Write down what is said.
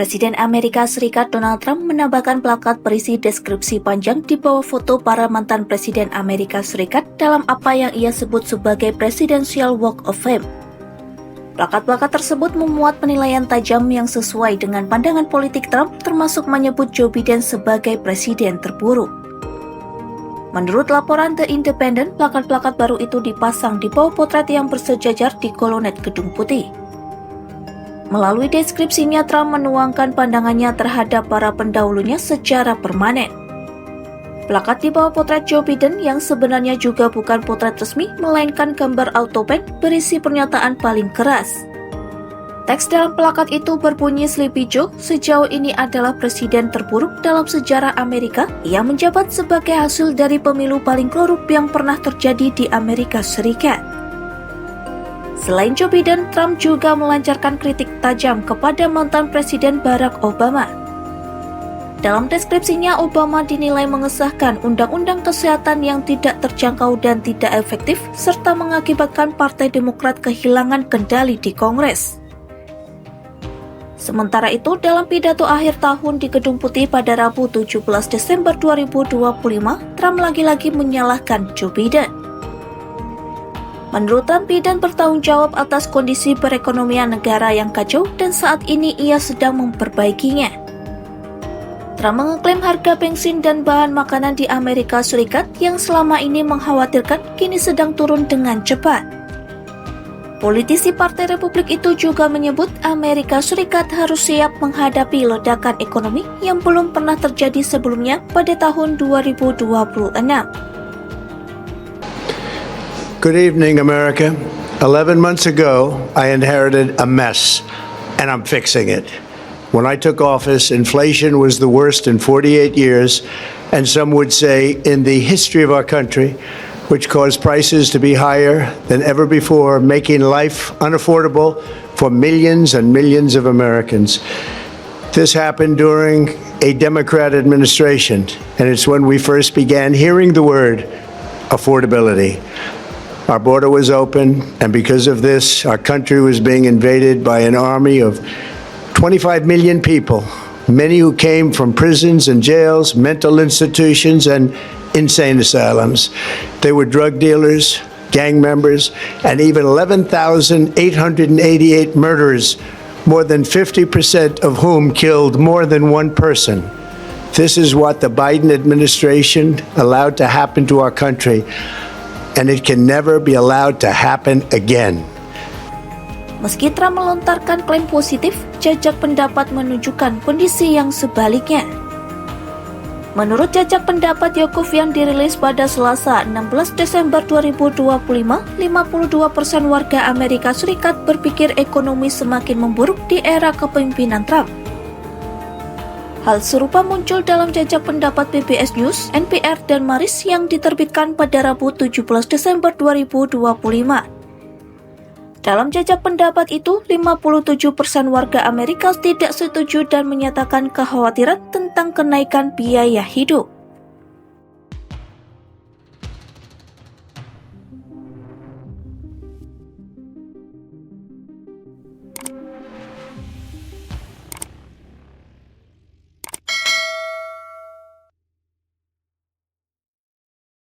Presiden Amerika Serikat Donald Trump menambahkan plakat berisi deskripsi panjang di bawah foto para mantan Presiden Amerika Serikat dalam apa yang ia sebut sebagai Presidential Walk of Fame. Plakat-plakat tersebut memuat penilaian tajam yang sesuai dengan pandangan politik Trump, termasuk menyebut Joe Biden sebagai presiden terburuk. Menurut laporan The Independent, plakat-plakat baru itu dipasang di bawah potret yang bersejajar di kolonet Gedung Putih. Melalui deskripsinya, Trump menuangkan pandangannya terhadap para pendahulunya secara permanen. Plakat di bawah potret Joe Biden yang sebenarnya juga bukan potret resmi, melainkan gambar autopen berisi pernyataan paling keras. Teks dalam plakat itu berbunyi Sleepy Joe sejauh ini adalah presiden terburuk dalam sejarah Amerika yang menjabat sebagai hasil dari pemilu paling korup yang pernah terjadi di Amerika Serikat. Selain Joe Biden, Trump juga melancarkan kritik tajam kepada mantan Presiden Barack Obama. Dalam deskripsinya, Obama dinilai mengesahkan undang-undang kesehatan yang tidak terjangkau dan tidak efektif, serta mengakibatkan Partai Demokrat kehilangan kendali di Kongres. Sementara itu, dalam pidato akhir tahun di Gedung Putih pada Rabu 17 Desember 2025, Trump lagi-lagi menyalahkan Joe Biden. Menurut Trump, Biden bertanggung jawab atas kondisi perekonomian negara yang kacau dan saat ini ia sedang memperbaikinya. Trump mengeklaim harga bensin dan bahan makanan di Amerika Serikat yang selama ini mengkhawatirkan kini sedang turun dengan cepat. Politisi Partai Republik itu juga menyebut Amerika Serikat harus siap menghadapi ledakan ekonomi yang belum pernah terjadi sebelumnya pada tahun 2026. Good evening, America. 11 months ago, I inherited a mess, and I'm fixing it. When I took office, inflation was the worst in 48 years, and some would say in the history of our country, which caused prices to be higher than ever before, making life unaffordable for millions and millions of Americans. This happened during a Democrat administration, and it's when we first began hearing the word affordability. Our border was open, and because of this, our country was being invaded by an army of 25 million people, many who came from prisons and jails, mental institutions, and insane asylums. They were drug dealers, gang members, and even 11,888 murderers, more than 50% of whom killed more than one person. This is what the Biden administration allowed to happen to our country, and it can never be allowed to happen again. Meski Trump melontarkan klaim positif, jajak pendapat menunjukkan kondisi yang sebaliknya. Menurut jajak pendapat Yakov yang dirilis pada Selasa 16 Desember 2025, 52% warga Amerika Serikat berpikir ekonomi semakin memburuk di era kepemimpinan Trump. Hal serupa muncul dalam jajak pendapat PBS News, NPR, dan Maris yang diterbitkan pada Rabu 17 Desember 2025. Dalam jajak pendapat itu, 57% warga Amerika tidak setuju dan menyatakan kekhawatiran tentang kenaikan biaya hidup.